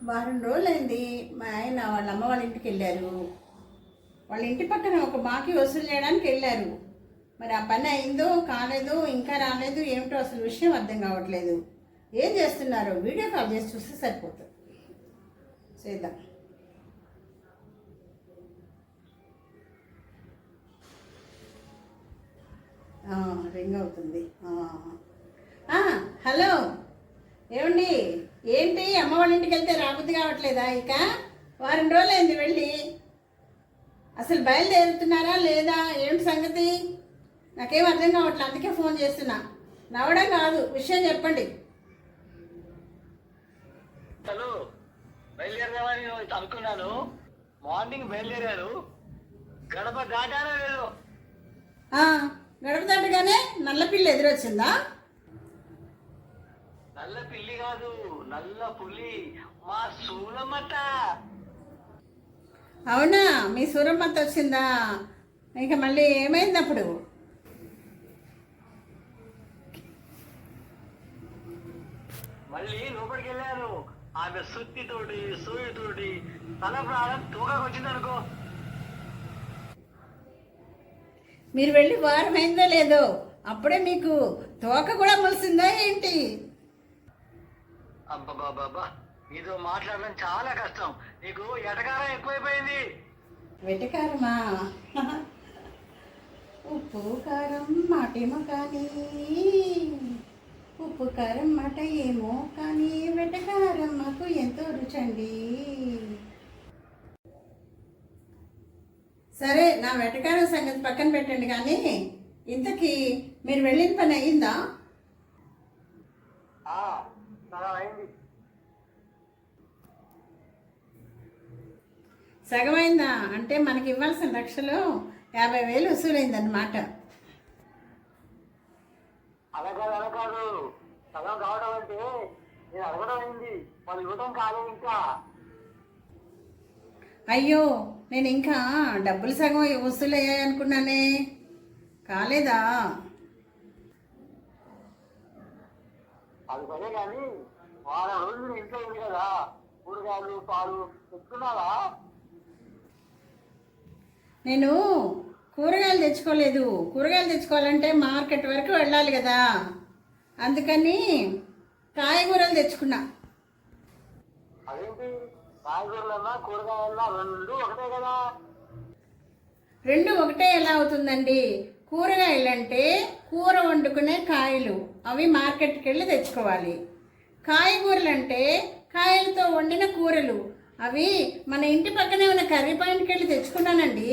వారం రోజులైంది. మా ఆయన వాళ్ళ అమ్మ వాళ్ళ ఇంటికి వెళ్ళారు. వాళ్ళ ఇంటి పక్కన ఒక బాకీ వసూలు చేయడానికి వెళ్ళారు. మరి ఆ పని అయిందో కాలేదో ఇంకా రాలేదు, ఏమిటో అసలు విషయం అర్థం కావట్లేదు. ఏం చేస్తున్నారో వీడియో కాల్ చేసి చూస్తే సరిపోతుంది. చేద్దాం. రింగ్ అవుతుంది. హలో, ఏమండి? ఏంటి అమ్మ వాళ్ళ ఇంటికి వెళ్తే రాబుద్ది కావట్లేదా? ఇక వారం రోజులైంది వెళ్ళి. అసలు బయలుదేరుతున్నారా లేదా? ఏమిటి సంగతి? నాకేం అర్థం కావట్లేదు, అందుకే ఫోన్ చేస్తున్నా. నవ్వడం కాదు, విషయం చెప్పండి. హలో, బయలుదేరదామని అనుకున్నాను. మార్నింగ్ బయలుదేరారు. గడప దాటానో లేదు. గడప దాటగానే నల్ల పిల్లి ఎదురొచ్చిందా? నల్ల పిల్లి కాదు, నల్ల పులి, మా సూరమ్మత. అవునా, మీ సూరమ్మత వచ్చిందా? ఇక మళ్ళీ ఏమైంది అప్పుడు? మళ్ళీ లోపలికి వెళ్ళాను. ఆమె సుత్తితోటి సూయితోటి తల ప్రాణం తూగకొచ్చింది అనుకో. మీరు వెళ్ళి వారం అయిందో లేదో, అప్పుడే మీకు తోక కూడా మొలిసిందా ఏంటి? అబ్బా, మీతో మాట్లాడడం చాలా కష్టం. నీకు ఎటకారం ఎక్కువైపోయింది. వెటకారమా? ఉప్పు కారం మాటేమో కానీ, ఉప్పు కారం మాట ఏమో కానీ, వెటకారం మాకు ఎంతో రుచండి. సరే, నా వెటకారం సంగతి పక్కన పెట్టండి. కానీ ఇంతకీ మీరు వెళ్ళిన పని అయ్యిందా? సగమైందా? అంటే మనకి ఇవ్వాల్సిన లక్షలు 50,000 వసూలైందన్నమాట. అలా కాదు, సగం కావడం అంటే నేను అడగడం అయింది, వాళ్ళు ఇవ్వడం కాలేదు ఇంకా. అయ్యో, నేను ఇంకా డబ్బులు సగం వసూలయ్యాయి అనుకున్నానే. కాలేదా? అది సరే కానీ వారం రోజులు ఇంట్లో ఉంది కదా, కూరగాయలు పాలు తెచ్చుకున్నావా? నేను కూరగాయలు తెచ్చుకోలేదు. కూరగాయలు తెచ్చుకోవాలంటే మార్కెట్ వరకు వెళ్ళాలి కదా, అందుకని కాయగూరలు తెచ్చుకున్నా. అదేంటి, కాయగూరలన్నా కూరగాయలన్నా రెండు ఒకటే కదా? రెండు ఒకటే ఎలా అవుతుందండి? కూరగాయలు అంటే కూర వండుకునే కాయలు, అవి మార్కెట్కి వెళ్ళి తెచ్చుకోవాలి. కాయగూరలు అంటే కాయలతో వండిన కూరలు, అవి మన ఇంటి పక్కనే ఉన్న కర్రీ పాయింట్కి వెళ్ళి తెచ్చుకున్నానండి.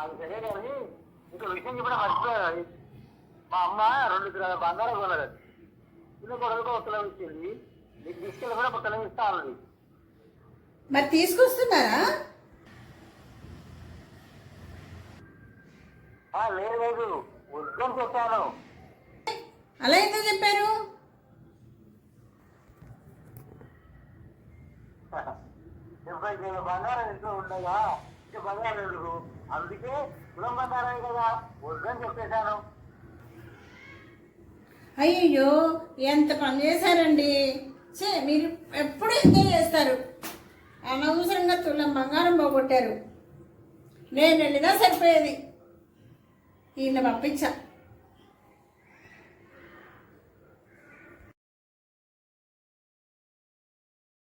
అది సరే కానీ ఇంకో విషయం చెప్పడం మర్చిపోయాను. మా అమ్మ 2 బంగారం కొన్నది. చిన్న కొడుకు ఒక తులం ఇచ్చింది. నీకు తీసుకెళ్ళి కూడా ఒక తులం ఇస్తా అన్నది. మరి తీసుకొస్తున్నారా? లేదు, వద్దని చెప్పాను. అలా ఎందుకు చెప్పారు? 70,000 బంగారం ఇంట్లో ఉండగా ఇంకా బంగారం ఎందుకు? అందుకే కులం బంగారమే కదా, వద్దని చెప్పేశాను. అయ్యో, ఎంత పని చేశారండి. మీరు ఎప్పుడు ఎంజాయ్ చేస్తారు. అనవసరంగా తులం బంగారం పోగొట్టారు. నేను వెళ్ళినా సరిపోయేది. ఈయన పంపించా.